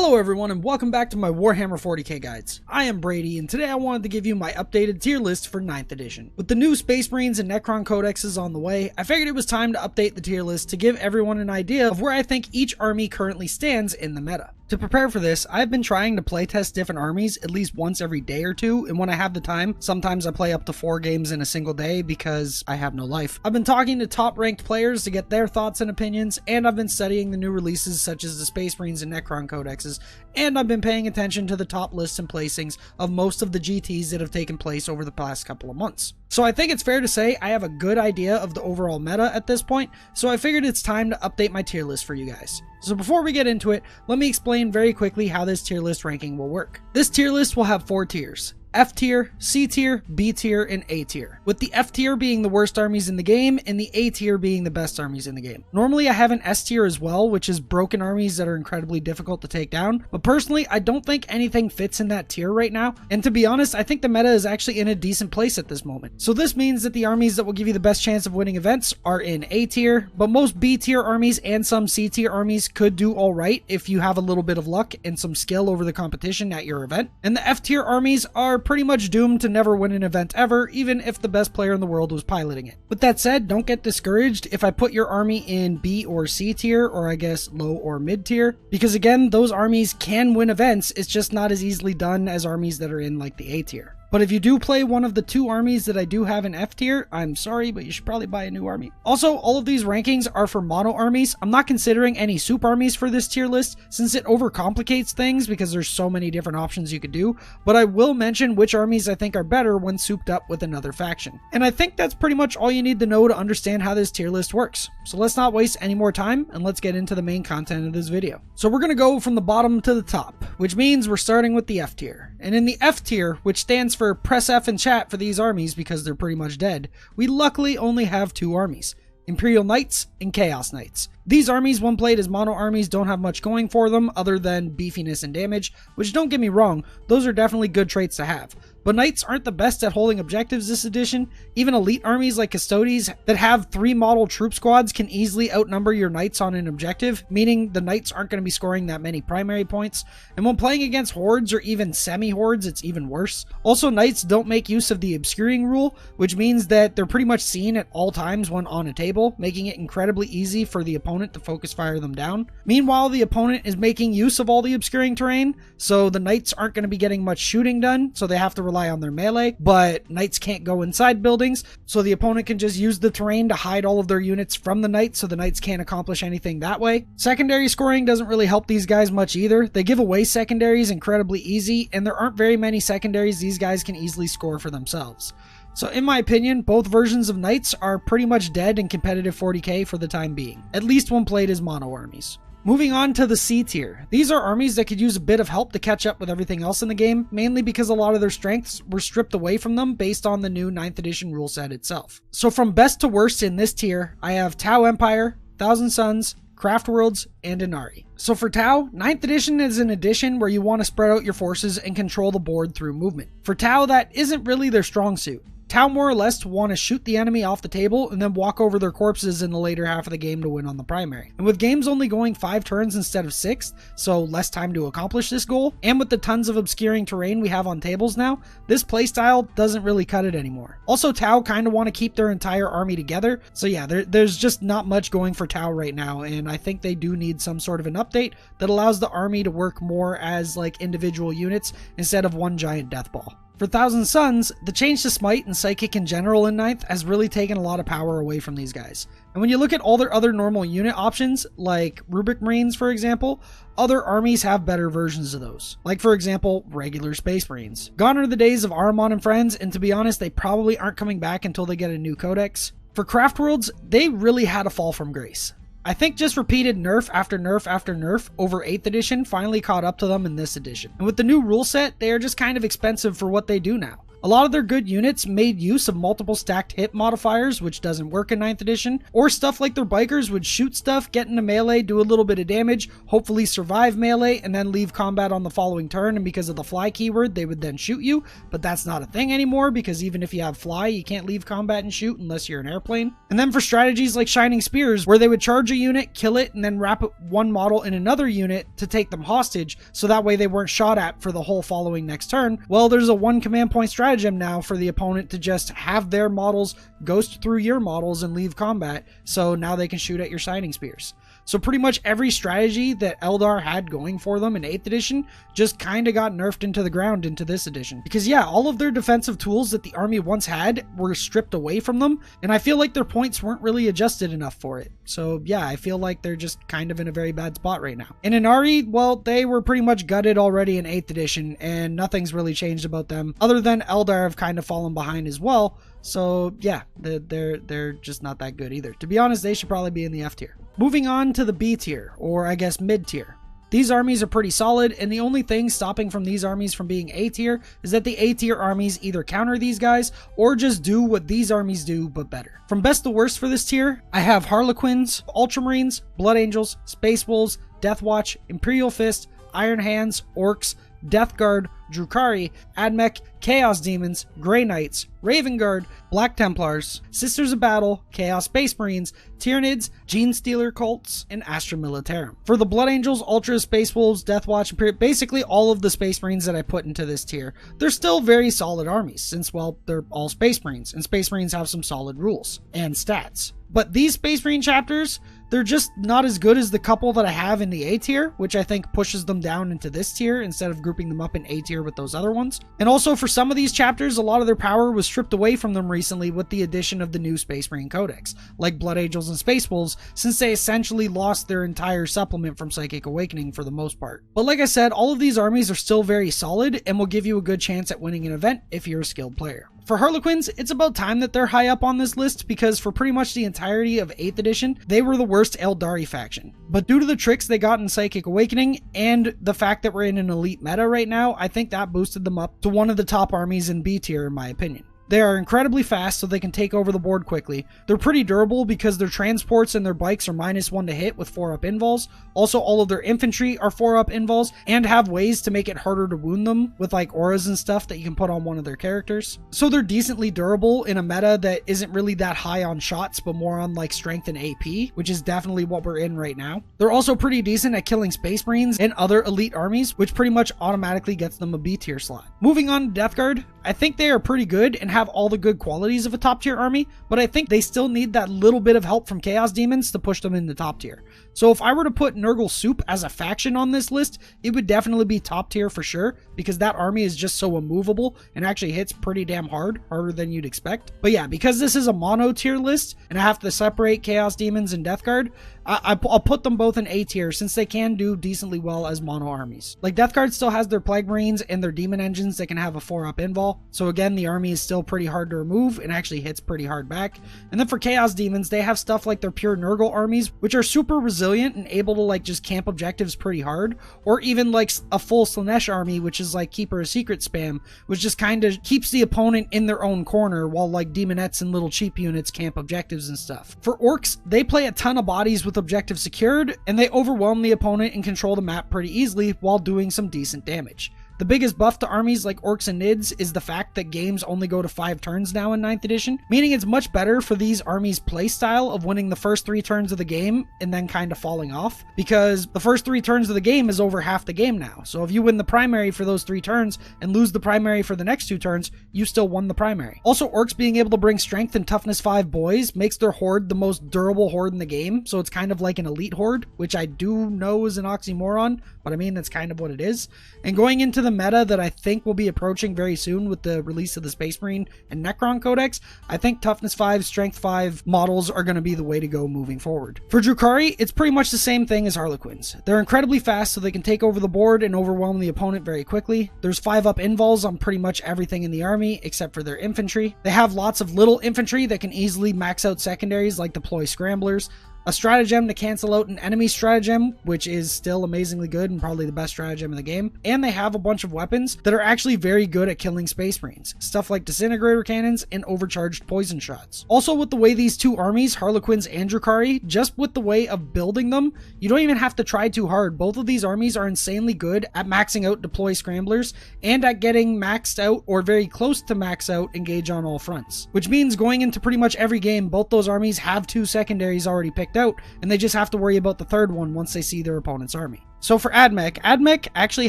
Hello everyone and welcome back to my Warhammer 40k guides. I am Brady and today I wanted to give you my updated tier list for 9th edition. With the new Space Marines and Necron codexes on the way, I figured it was time to update the tier list to give everyone an idea of where I think each army currently stands in the meta. To prepare for this, I've been trying to playtest different armies at least once every day or two, and when I have the time, sometimes I play up to 4 games in a single day because I have no life. I've been talking to top ranked players to get their thoughts and opinions, and I've been studying the new releases such as the Space Marines and Necron codexes, and I've been paying attention to the top lists and placings of most of the GTs that have taken place over the past couple of months. So I think it's fair to say I have a good idea of the overall meta at this point, so I figured it's time to update my tier list for you guys. So before we get into it, let me explain very quickly how this tier list ranking will work. This tier list will have 4 tiers. F tier, C tier, B tier, and A tier, with the F tier being the worst armies in the game and the A tier being the best armies in the game. Normally I have an S tier as well, which is broken armies that are incredibly difficult to take down, but personally I don't think anything fits in that tier right now, and to be honest I think the meta is actually in a decent place at this moment. So this means that the armies that will give you the best chance of winning events are in A tier, but most B tier armies and some C tier armies could do alright if you have a little bit of luck and some skill over the competition at your event, and the F tier armies are pretty much doomed to never win an event ever, even if the best player in the world was piloting it. With that said, don't get discouraged if I put your army in B or C tier, or I guess low or mid tier, because again, those armies can win events, it's just not as easily done as armies that are in like the A tier. But if you do play one of the 2 armies that I do have in F tier, I'm sorry, but you should probably buy a new army. Also, all of these rankings are for mono armies. I'm not considering any soup armies for this tier list since it overcomplicates things because there's so many different options you could do, but I will mention which armies I think are better when souped up with another faction. And I think that's pretty much all you need to know to understand how this tier list works. So let's not waste any more time and let's get into the main content of this video. So we're going to go from the bottom to the top, which means we're starting with the F tier. And in the F tier, which stands for press F in chat for these armies because they're pretty much dead, we luckily only have 2 armies, Imperial Knights and Chaos Knights. These armies, when played as mono armies, don't have much going for them other than beefiness and damage, which don't get me wrong, those are definitely good traits to have. But Knights aren't the best at holding objectives this edition. Even elite armies like Custodes that have 3 model troop squads can easily outnumber your Knights on an objective, meaning the Knights aren't going to be scoring that many primary points. And when playing against hordes or even semi-hordes, it's even worse. Also, Knights don't make use of the obscuring rule, which means that they're pretty much seen at all times when on a table, making it incredibly easy for the opponent to focus fire them down. Meanwhile, the opponent is making use of all the obscuring terrain, so the Knights aren't going to be getting much shooting done, so they have to rely on their melee, but Knights can't go inside buildings, so the opponent can just use the terrain to hide all of their units from the Knights, so the Knights can't accomplish anything that way. Secondary scoring doesn't really help these guys much either. They give away secondaries incredibly easy, and there aren't very many secondaries these guys can easily score for themselves. So in my opinion, both versions of Knights are pretty much dead in competitive 40k for the time being, at least when played as mono armies. Moving on to the C tier. These are armies that could use a bit of help to catch up with everything else in the game, mainly because a lot of their strengths were stripped away from them based on the new 9th edition rule set itself. So from best to worst in this tier, I have Tau Empire, Thousand Suns, Craft Worlds, and Inari. So for Tau, 9th edition is an edition where you want to spread out your forces and control the board through movement. For Tau, that isn't really their strong suit. Tau more or less want to shoot the enemy off the table and then walk over their corpses in the later half of the game to win on the primary. And with games only going 5 turns instead of 6, so less time to accomplish this goal, and with the tons of obscuring terrain we have on tables now, this playstyle doesn't really cut it anymore. Also, Tau kind of want to keep their entire army together, so yeah, there's just not much going for Tau right now, and I think they do need some sort of an update that allows the army to work more as like individual units instead of one giant death ball. For Thousand Suns, the change to Smite and Psychic in general in 9th has really taken a lot of power away from these guys. And when you look at all their other normal unit options, like Rubric Marines for example, other armies have better versions of those. Like for example, regular Space Marines. Gone are the days of Ahriman and friends, and to be honest, they probably aren't coming back until they get a new codex. For Craft Worlds, they really had a fall from grace. I think just repeated nerf after nerf after nerf over 8th edition finally caught up to them in this edition. And with the new rule set, they are just kind of expensive for what they do now. A lot of their good units made use of multiple stacked hit modifiers, which doesn't work in 9th edition, or stuff like their bikers would shoot stuff, get into melee, do a little bit of damage, hopefully survive melee, and then leave combat on the following turn, and because of the fly keyword, they would then shoot you, but that's not a thing anymore, because even if you have fly, you can't leave combat and shoot unless you're an airplane. And then for strategies like Shining Spears, where they would charge a unit, kill it, and then wrap one model in another unit to take them hostage, so that way they weren't shot at for the whole following next turn, well, there's a 1 command point stratagem now for the opponent to just have their models ghost through your models and leave combat, so now they can shoot at your Shining Spears. So pretty much every strategy that Eldar had going for them in 8th edition just kind of got nerfed into the ground into this edition. Because yeah, all of their defensive tools that the army once had were stripped away from them, and I feel like their points weren't really adjusted enough for it. So yeah, I feel like they're just kind of in a very bad spot right now. And Inari, well, they were pretty much gutted already in 8th edition, and nothing's really changed about them, other than Eldar have kind of fallen behind as well. So yeah, they're just not that good either. To be honest, they should probably be in the F tier. Moving on to the B tier, or I guess mid tier. These armies are pretty solid, and the only thing stopping from these armies from being A tier is that the A tier armies either counter these guys or just do what these armies do but better. From best to worst for this tier, I have Harlequins, Ultramarines, Blood Angels, Space Wolves, Death Watch, Imperial Fist, Iron Hands, Orcs, Death Guard, Drukhari, Admech, Chaos Demons, Grey Knights, Raven Guard, Black Templars, Sisters of Battle, Chaos Space Marines, Tyranids, Gene Stealer Cults, and Astra Militarum. For the Blood Angels, Ultras, Space Wolves, Death Watch, basically all of the Space Marines that I put into this tier, they're still very solid armies since, well, they're all Space Marines, and Space Marines have some solid rules and stats. But these Space Marine chapters, they're just not as good as the couple that I have in the A tier, which I think pushes them down into this tier instead of grouping them up in A tier with those other ones. And also for some of these chapters, a lot of their power was stripped away from them recently with the addition of the new Space Marine Codex, like Blood Angels and Space Wolves, since they essentially lost their entire supplement from Psychic Awakening for the most part. But like I said, all of these armies are still very solid and will give you a good chance at winning an event if you're a skilled player. For Harlequins, it's about time that they're high up on this list because for pretty much the entirety of 8th edition, they were the worst Eldari faction. But due to the tricks they got in Psychic Awakening and the fact that we're in an elite meta right now, I think that boosted them up to one of the top armies in B tier in my opinion. They are incredibly fast so they can take over the board quickly. They're pretty durable because their transports and their bikes are -1 to hit with 4-up invols. Also, all of their infantry are 4-up invols and have ways to make it harder to wound them with like auras and stuff that you can put on one of their characters. So they're decently durable in a meta that isn't really that high on shots but more on like strength and AP, which is definitely what we're in right now. They're also pretty decent at killing Space Marines and other elite armies, which pretty much automatically gets them a B tier slot. Moving on to Death Guard, I think they are pretty good and have all the good qualities of a top tier army, but I think they still need that little bit of help from Chaos Demons to push them into top tier. So if I were to put Nurgle Soup as a faction on this list, it would definitely be top tier for sure, because that army is just so immovable and actually hits pretty damn hard, harder than you'd expect. But yeah, because this is a mono tier list and I have to separate Chaos Demons and Death Guard, I'll put them both in A tier since they can do decently well as mono armies. Like Death Guard still has their Plague Marines and their Demon Engines that can have a 4-up invol. So again, the army is still pretty hard to remove and actually hits pretty hard back. And then for Chaos Demons, they have stuff like their pure Nurgle armies, which are super resilient and able to like just camp objectives pretty hard. Or even like a full Slanesh army, which is like Keeper of Secret spam, which just kind of keeps the opponent in their own corner while like Demonettes and little cheap units camp objectives and stuff. For Orcs, they play a ton of bodies with objectives secured, and they overwhelm the opponent and control the map pretty easily while doing some decent damage. The biggest buff to armies like Orcs and Nids is the fact that games only go to 5 turns now in 9th edition, meaning it's much better for these armies' playstyle of winning the first 3 turns of the game and then kind of falling off, because the first 3 turns of the game is over half the game now. So if you win the primary for those 3 turns and lose the primary for the next 2 turns, you still won the primary. Also, Orcs being able to bring strength and toughness 5 boys makes their horde the most durable horde in the game, so it's kind of like an elite horde, which I do know is an oxymoron, but I mean that's kind of what it is. And going into the meta that I think will be approaching very soon with the release of the Space Marine and Necron Codex, I think Toughness 5, Strength 5 models are going to be the way to go moving forward. For Drukhari, it's pretty much the same thing as Harlequins. They're incredibly fast so they can take over the board and overwhelm the opponent very quickly. There's 5-up invols on pretty much everything in the army except for their infantry. They have lots of little infantry that can easily max out secondaries like deploy scramblers. a stratagem to cancel out an enemy stratagem, which is still amazingly good and probably the best stratagem in the game, and they have a bunch of weapons that are actually very good at killing Space Marines, stuff like disintegrator cannons and overcharged poison shots. Also, with the way these two armies, Harlequins and Drukhari, just with the way of building them, you don't even have to try too hard. Both of these armies are insanely good at maxing out deploy scramblers and at getting maxed out or very close to max out engage on all fronts, which means going into pretty much every game, both those armies have two secondaries already picked out, and they just have to worry about the third one once they see their opponent's army. So for AdMech actually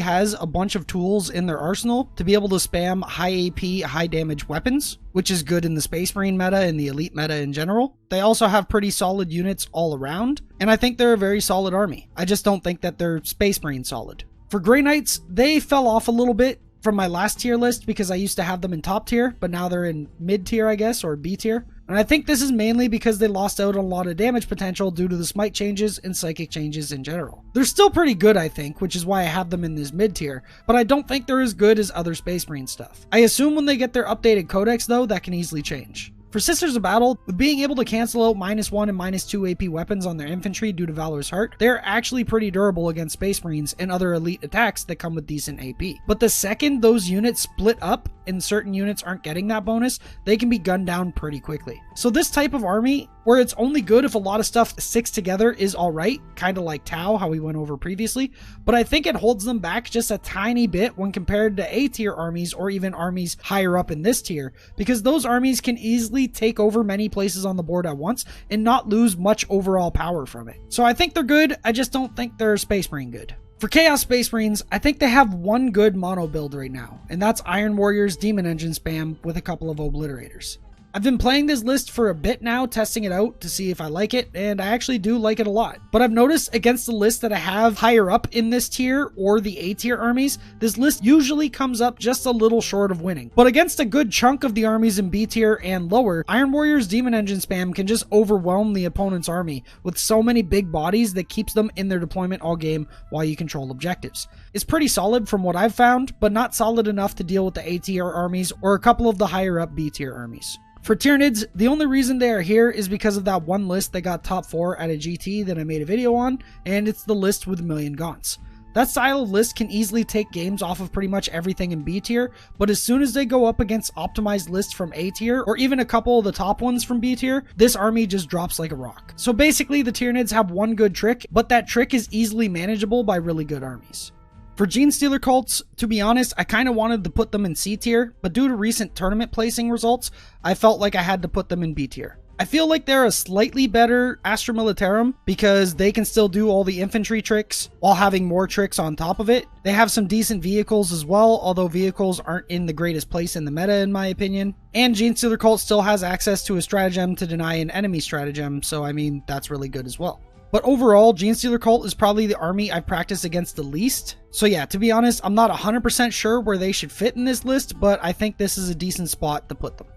has a bunch of tools in their arsenal to be able to spam high AP, high damage weapons, which is good in the Space Marine meta and the Elite meta in general. They also have pretty solid units all around, and I think they're a very solid army. I just don't think that they're Space Marine solid. For Grey Knights, they fell off a little bit from my last tier list because I used to have them in top tier, but now they're in mid tier, I guess, or B tier. And I think this is mainly because they lost out on a lot of damage potential due to the smite changes and psychic changes in general. They're still pretty good, I think, which is why I have them in this mid tier, but I don't think they're as good as other Space Marine stuff. I assume when they get their updated codex though, that can easily change. For Sisters of Battle, with being able to cancel out -1 and -2 AP weapons on their infantry due to Valor's Heart, they're actually pretty durable against Space Marines and other elite attacks that come with decent AP. But the second those units split up and certain units aren't getting that bonus, they can be gunned down pretty quickly. So this type of army, where it's only good if a lot of stuff sticks together, is alright, kind of like Tau, how we went over previously, but I think it holds them back just a tiny bit when compared to A tier armies or even armies higher up in this tier, because those armies can easily take over many places on the board at once and not lose much overall power from it. So I think they're good, I just don't think they're Space Marine good. For Chaos Space Marines, I think they have one good mono build right now, and that's Iron Warrior's Demon Engine spam with a couple of Obliterators. I've been playing this list for a bit now, testing it out to see if I like it, and I actually do like it a lot. But I've noticed against the list that I have higher up in this tier or the A tier armies, this list usually comes up just a little short of winning. But against a good chunk of the armies in B tier and lower, Iron Warrior's Demon Engine spam can just overwhelm the opponent's army with so many big bodies that keeps them in their deployment all game while you control objectives. It's pretty solid from what I've found, but not solid enough to deal with the A tier armies or a couple of the higher up B tier armies. For Tyranids, the only reason they are here is because of that one list that got top 4 at a GT that I made a video on, and it's the list with a million gaunts. That style of list can easily take games off of pretty much everything in B tier, but as soon as they go up against optimized lists from A tier, or even a couple of the top ones from B tier, this army just drops like a rock. So basically the Tyranids have one good trick, but that trick is easily manageable by really good armies. For Genestealer cults, to be honest, I kind of wanted to put them in C tier, but due to recent tournament placing results, I felt like I had to put them in B tier. I feel like they're a slightly better Astra Militarum because they can still do all the infantry tricks while having more tricks on top of it. They have some decent vehicles as well, although vehicles aren't in the greatest place in the meta in my opinion. And Genestealer cult still has access to a stratagem to deny an enemy stratagem, so I mean, that's really good as well. But overall, Genestealer Cult is probably the army I've practiced against the least. So yeah, to be honest, I'm not 100% sure where they should fit in this list, but I think this is a decent spot to put them.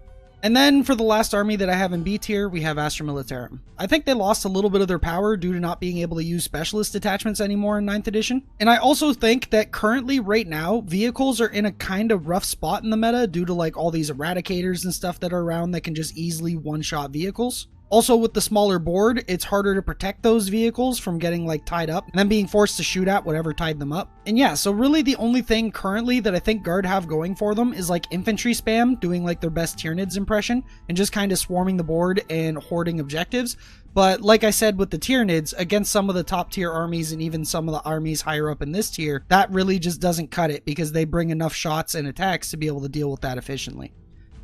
And then for the last army that I have in B tier, we have Astra Militarum. I think they lost a little bit of their power due to not being able to use specialist detachments anymore in 9th edition. And I also think that currently, right now, vehicles are in a kind of rough spot in the meta due to like all these eradicators and stuff that are around that can just easily one-shot vehicles. Also, with the smaller board, it's harder to protect those vehicles from getting like tied up and then being forced to shoot at whatever tied them up. And yeah, so really the only thing currently that I think Guard have going for them is like infantry spam, doing like their best Tyranids impression and just kind of swarming the board and hoarding objectives. But like I said with the Tyranids, against some of the top tier armies and even some of the armies higher up in this tier, that really just doesn't cut it because they bring enough shots and attacks to be able to deal with that efficiently.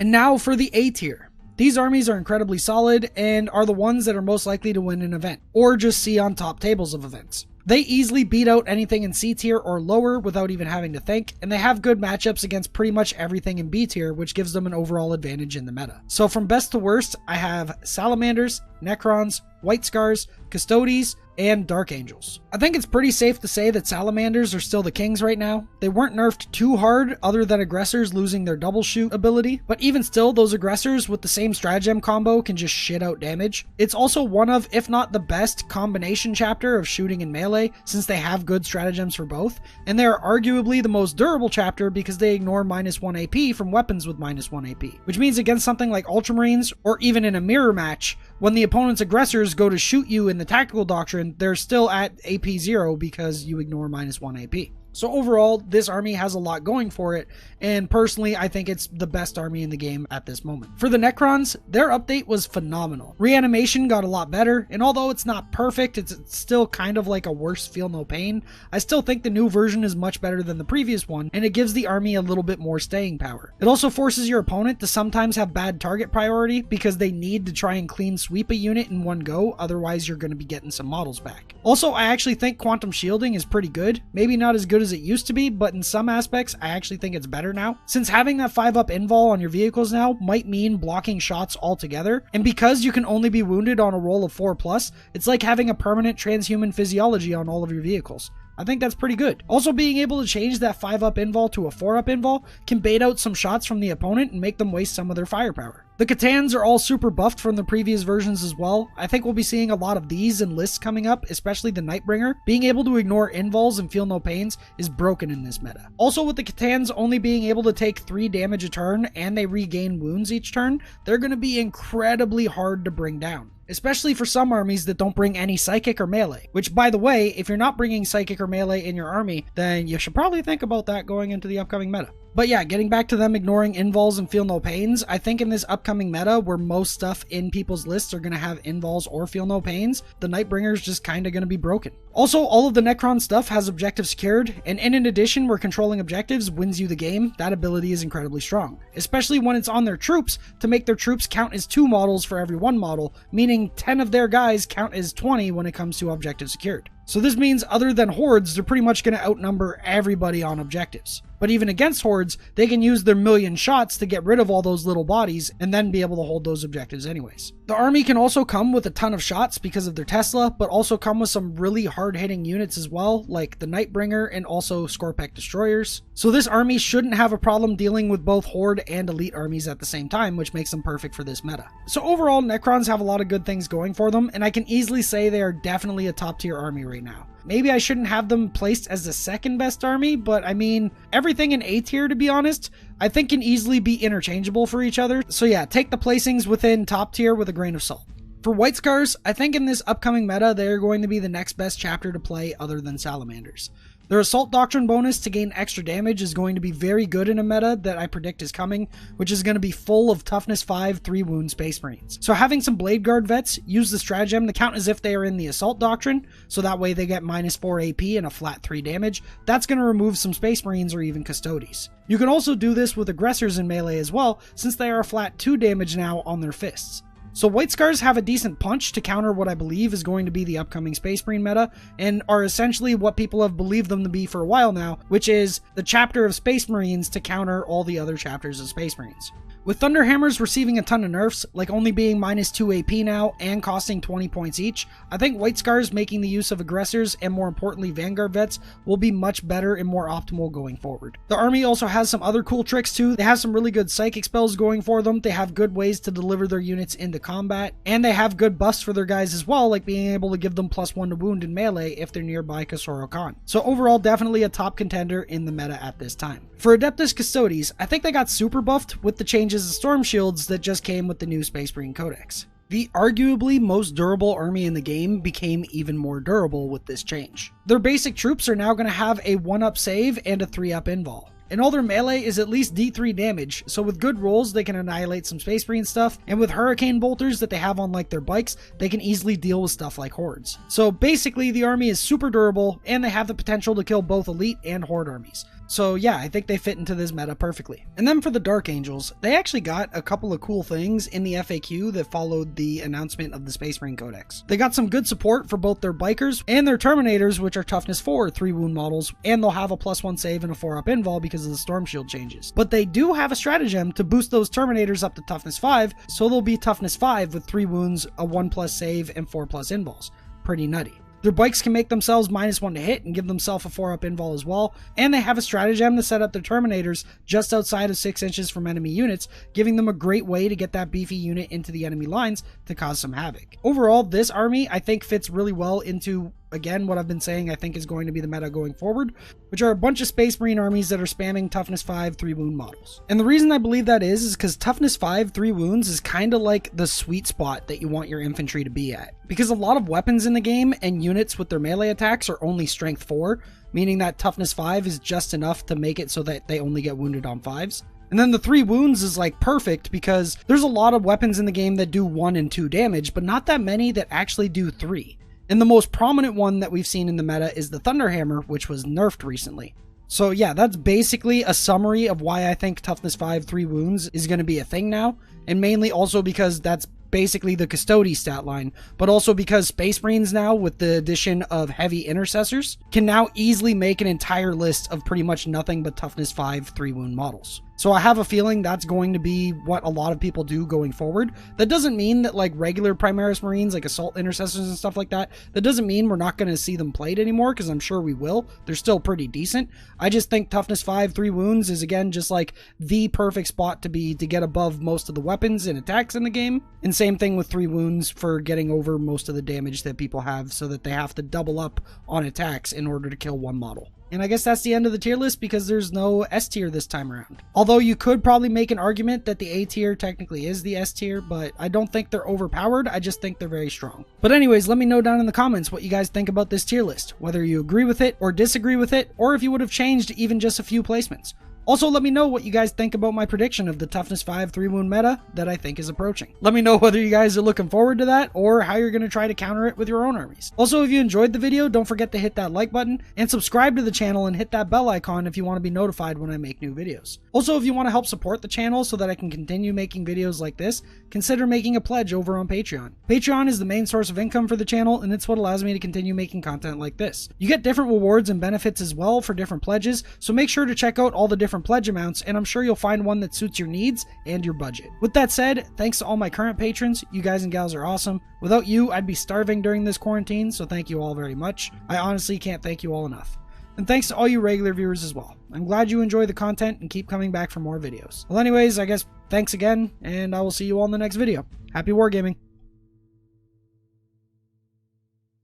And now for the A tier. These armies are incredibly solid and are the ones that are most likely to win an event, or just see on top tables of events. They easily beat out anything in C tier or lower without even having to think, and they have good matchups against pretty much everything in B tier, which gives them an overall advantage in the meta. So from best to worst, I have Salamanders, Necrons, White Scars, Custodes, and Dark Angels. I think it's pretty safe to say that Salamanders are still the kings right now. They weren't nerfed too hard other than aggressors losing their double shoot ability, but even still, those aggressors with the same stratagem combo can just shit out damage. It's also one of, if not the best, combination chapter of shooting and melee, since they have good stratagems for both, and they are arguably the most durable chapter because they ignore -1 AP from weapons with -1 AP, which means against something like Ultramarines, or even in a mirror match, when the opponent's aggressors go to shoot you in the tactical doctrine, they're still at AP 0 because you ignore -1 AP. So overall, this army has a lot going for it, and personally, I think it's the best army in the game at this moment. For the Necrons, their update was phenomenal. Reanimation got a lot better, and although it's not perfect, it's still kind of like a worse feel no pain, I still think the new version is much better than the previous one, and it gives the army a little bit more staying power. It also forces your opponent to sometimes have bad target priority because they need to try and clean sweep a unit in one go, otherwise you're going to be getting some models back. Also, I actually think quantum shielding is pretty good, maybe not as good as it used to be, but in some aspects I actually think it's better now, since having that 5-up invul on your vehicles now might mean blocking shots altogether, and because you can only be wounded on a roll of 4+, it's like having a permanent transhuman physiology on all of your vehicles. I think that's pretty good. Also, being able to change that 5-up invul to a 4-up invul can bait out some shots from the opponent and make them waste some of their firepower. The C'tans are all super buffed from the previous versions as well. I think we'll be seeing a lot of these in lists coming up, especially the Nightbringer. Being able to ignore invuls and feel no pains is broken in this meta. Also, with the C'tans only being able to take 3 damage a turn and they regain wounds each turn, they're going to be incredibly hard to bring down, especially for some armies that don't bring any psychic or melee. Which, by the way, if you're not bringing psychic or melee in your army, then you should probably think about that going into the upcoming meta. But yeah, getting back to them ignoring invuls and feel no pains, I think in this upcoming meta where most stuff in people's lists are going to have invuls or feel no pains, the Nightbringer is just kind of going to be broken. Also, all of the Necron stuff has objectives secured, and in an addition where controlling objectives wins you the game, that ability is incredibly strong. Especially when it's on their troops to make their troops count as 2 models for every 1 model, meaning 10 of their guys count as 20 when it comes to objectives secured. So this means other than hordes, they're pretty much going to outnumber everybody on objectives. But even against hordes, they can use their million shots to get rid of all those little bodies and then be able to hold those objectives anyways. The army can also come with a ton of shots because of their Tesla, but also come with some really hard-hitting units as well, like the Nightbringer and also Skorpek destroyers. So this army shouldn't have a problem dealing with both horde and elite armies at the same time, which makes them perfect for this meta. So overall, Necrons have a lot of good things going for them, and I can easily say they are definitely a top-tier army right now. Maybe I shouldn't have them placed as the second best army, but I mean, everything in A tier, to be honest, I think can easily be interchangeable for each other. So yeah, take the placings within top tier with a grain of salt. For White Scars, I think in this upcoming meta, they're going to be the next best chapter to play other than Salamanders. Their Assault Doctrine bonus to gain extra damage is going to be very good in a meta that I predict is coming, which is going to be full of Toughness 5, 3-wound Space Marines. So having some Blade Guard vets use the stratagem to count as if they are in the Assault Doctrine, so that way they get -4 AP and a flat 3 damage, that's going to remove some Space Marines or even Custodes. You can also do this with Aggressors in melee as well, since they are a flat 2 damage now on their fists. So White Scars have a decent punch to counter what I believe is going to be the upcoming Space Marine meta, and are essentially what people have believed them to be for a while now, which is the chapter of Space Marines to counter all the other chapters of Space Marines. With Thunderhammers receiving a ton of nerfs, like only being -2 AP now and costing 20 points each, I think White Scars making the use of Aggressors and more importantly Vanguard vets will be much better and more optimal going forward. The army also has some other cool tricks too. They have some really good psychic spells going for them, they have good ways to deliver their units into combat, and they have good buffs for their guys as well, like being able to give them +1 to wound in melee if they're nearby Khosrow Khan. So overall, definitely a top contender in the meta at this time. For Adeptus Custodes, I think they got super buffed with the changes of Storm Shields that just came with the new Space Marine Codex. The arguably most durable army in the game became even more durable with this change. Their basic troops are now going to have a 1-up save and a 3-up invul. And all their melee is at least D3 damage, so with good rolls they can annihilate some Space Marine stuff, and with Hurricane Bolters that they have on like their bikes, they can easily deal with stuff like hordes. So basically the army is super durable, and they have the potential to kill both elite and horde armies. So yeah, I think they fit into this meta perfectly. And then for the Dark Angels, they actually got a couple of cool things in the FAQ that followed the announcement of the Space Marine Codex. They got some good support for both their Bikers and their Terminators, which are Toughness 4, 3-wound models, and they'll have a +1 save and a 4-up invul because of the Storm Shield changes. But they do have a stratagem to boost those Terminators up to Toughness 5, so they'll be Toughness 5 with 3 wounds, a 1+ save, and 4+ invuls. Pretty nutty. Their bikes can make themselves -1 to hit and give themselves a 4-up invul as well, and they have a stratagem to set up their Terminators just outside of 6 inches from enemy units, giving them a great way to get that beefy unit into the enemy lines to cause some havoc. Overall, this army I think fits really well into again, what I've been saying I think is going to be the meta going forward, which are a bunch of Space Marine armies that are spamming toughness 5 3 wound models. And the reason I believe that is because toughness 5 3 wounds is kind of like the sweet spot that you want your infantry to be at, because a lot of weapons in the game and units with their melee attacks are only strength 4, meaning that toughness 5 is just enough to make it so that they only get wounded on 5s. And then the 3 wounds is like perfect because there's a lot of weapons in the game that do 1 and 2 damage, but not that many that actually do 3. And the most prominent one that we've seen in the meta is the Thunderhammer, which was nerfed recently. So yeah, that's basically a summary of why I think toughness 5 3 wounds is going to be a thing now, and mainly also because that's basically the Custody stat line, but also because Space Marines now, with the addition of heavy intercessors, can now easily make an entire list of pretty much nothing but toughness 5 3 wound models. So I have a feeling that's going to be what a lot of people do going forward. That doesn't mean that like regular Primaris Marines, like assault intercessors and stuff like that, that doesn't mean we're not going to see them played anymore, because I'm sure we will. They're still pretty decent. I just think toughness 5 3 wounds is again just like the perfect spot to be to get above most of the weapons and attacks in the game. And same thing with 3 wounds for getting over most of the damage that people have, so that they have to double up on attacks in order to kill one model. And I guess that's the end of the tier list because there's no S tier this time around. Although you could probably make an argument that the A tier technically is the S tier, but I don't think they're overpowered, I just think they're very strong. But anyways, let me know down in the comments what you guys think about this tier list, whether you agree with it or disagree with it, or if you would have changed even just a few placements. Also, let me know what you guys think about my prediction of the toughness 5 3 wound meta that I think is approaching. Let me know whether you guys are looking forward to that or how you're going to try to counter it with your own armies. Also, if you enjoyed the video, don't forget to hit that like button and subscribe to the channel and hit that bell icon if you want to be notified when I make new videos. Also, if you want to help support the channel so that I can continue making videos like this, consider making a pledge over on Patreon. Patreon is the main source of income for the channel, and it's what allows me to continue making content like this. You get different rewards and benefits as well for different pledges, so make sure to check out all the different pledge amounts, and I'm sure you'll find one that suits your needs and your budget. With that said, thanks to all my current patrons. You guys and gals are awesome. Without you, I'd be starving during this quarantine, so thank you all very much. I honestly can't thank you all enough. And thanks to all you regular viewers as well. I'm glad you enjoy the content and keep coming back for more videos. Well anyways, I guess thanks again, and I will see you all in the next video. Happy wargaming!